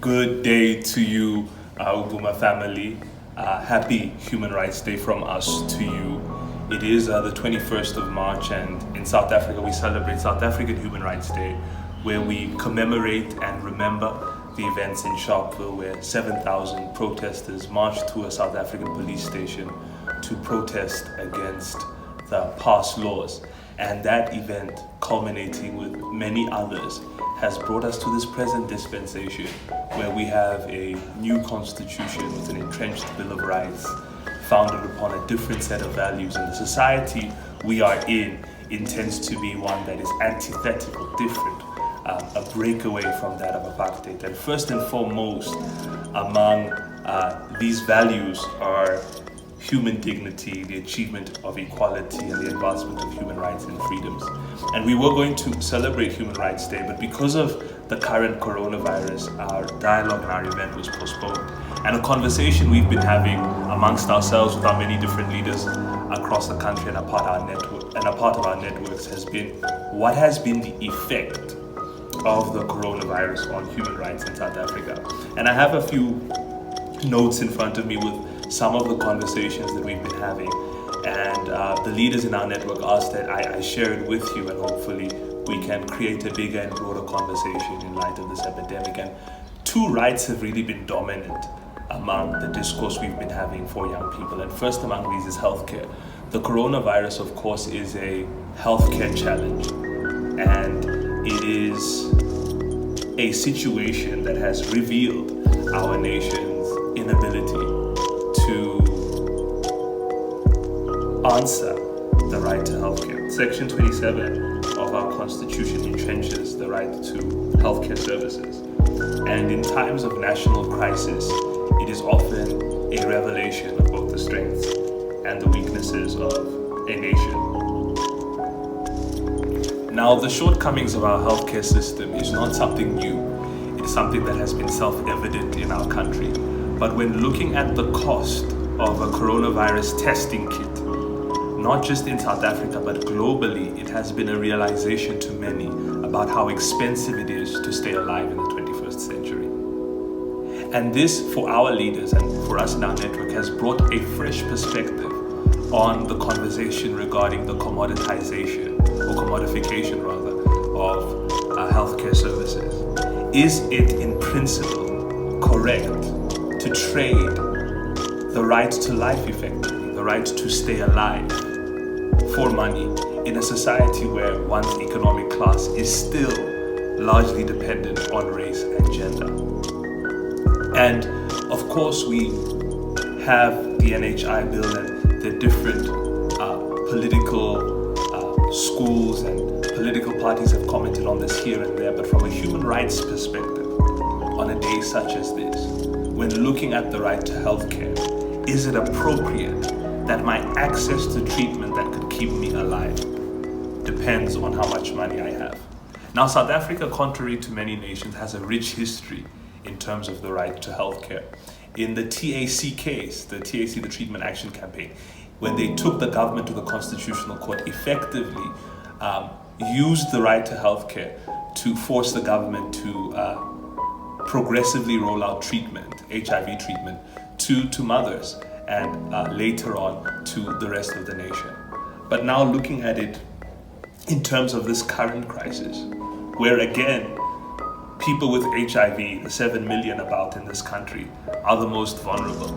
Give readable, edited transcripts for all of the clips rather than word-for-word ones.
Good day to you, Ubuma family. Happy Human Rights Day from us to you. It is the 21st of March, and in South Africa we celebrate South African Human Rights Day, where we commemorate and remember the events in Sharpeville where 7,000 protesters marched to a South African police station to protest against the past laws. And that event, culminating with many others, has brought us to this present dispensation where we have a new constitution with an entrenched Bill of Rights founded upon a different set of values. And the society we are in intends to be one that is antithetical, different, a breakaway from that of apartheid. And first and foremost among these values are human dignity, the achievement of equality, and the advancement of human rights and freedoms. And we were going to celebrate Human Rights Day, but because of the current coronavirus, our dialogue and our event was postponed. And a conversation we've been having amongst ourselves with our many different leaders across the country and a part of our networks has been, what has been the effect of the coronavirus on human rights in South Africa? And I have a few notes in front of me with some of the conversations that we've been having, and the leaders in our network asked that I share it with you, and hopefully we can create a bigger and broader conversation in light of this epidemic. And two rights have really been dominant among the discourse we've been having for young people, and first among these is healthcare. The coronavirus, of course, is a healthcare challenge, and it is a situation that has revealed our nation's inability to answer the right to healthcare. Section 27 of our Constitution entrenches the right to healthcare services. And in times of national crisis, it is often a revelation of both the strengths and the weaknesses of a nation. Now, the shortcomings of our healthcare system is not something new. It is something that has been self-evident in our country. But when looking at the cost of a coronavirus testing kit, not just in South Africa, but globally, it has been a realization to many about how expensive it is to stay alive in the 21st century. And this, for our leaders and for us in our network, has brought a fresh perspective on the conversation regarding the commoditization, or commodification rather, of healthcare services. Is it in principle correct to trade the right to life effectively, the right to stay alive, for money in a society where one's economic class is still largely dependent on race and gender? And of course, we have the NHI bill and the different political schools and political parties have commented on this here and there, but from a human rights perspective, on a day such as this, when looking at the right to healthcare, is it appropriate that my access to treatment that could keep me alive depends on how much money I have? Now, South Africa, contrary to many nations, has a rich history in terms of the right to healthcare. In the TAC case, the Treatment Action Campaign, when they took the government to the Constitutional Court, effectively used the right to healthcare to force the government to progressively roll out treatment, HIV treatment, to mothers, and later on to the rest of the nation. But now looking at it in terms of this current crisis, where again, people with HIV, the 7 million about in this country, are the most vulnerable.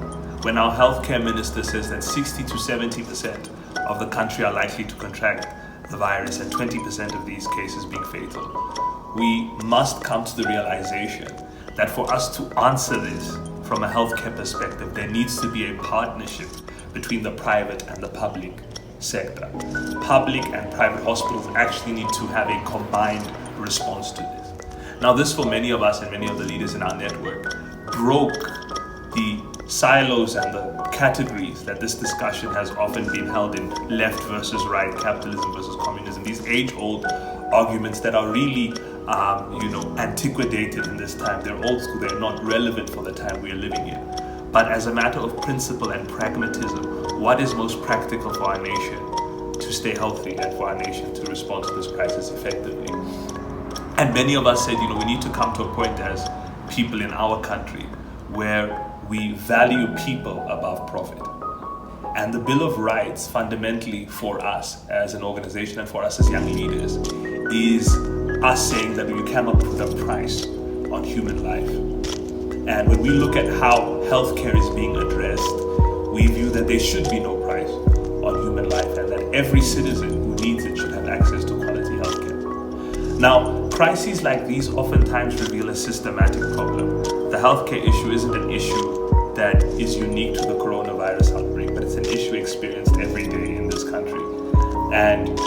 When our healthcare minister says that 60 to 70% of the country are likely to contract the virus, and 20% of these cases being fatal, we must come to the realization that for us to answer this from a healthcare perspective, there needs to be a partnership between the private and the public sector. Public and private hospitals actually need to have a combined response to this. Now, this for many of us and many of the leaders in our network broke the silos and the categories that this discussion has often been held in: left versus right, capitalism versus communism, these age-old arguments that are really antiquated in this time. They're old school, they're not relevant for the time we are living in. But as a matter of principle and pragmatism, what is most practical for our nation to stay healthy and for our nation to respond to this crisis effectively? And many of us said, we need to come to a point as people in our country where we value people above profit. And the Bill of Rights, fundamentally for us as an organization and for us as young leaders, is us saying that we cannot put a price on human life. And when we look at how healthcare is being addressed, we view that there should be no price on human life and that every citizen who needs it should have access to quality healthcare. Now, crises like these oftentimes reveal a systematic problem. The healthcare issue isn't an issue that is unique to the coronavirus outbreak, but it's an issue experienced every day in this country. And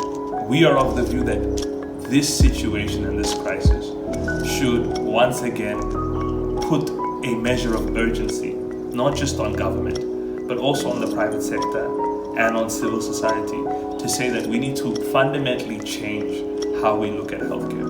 we are of the view that this situation and this crisis should once again put a measure of urgency, not just on government, but also on the private sector and on civil society, to say that we need to fundamentally change how we look at healthcare.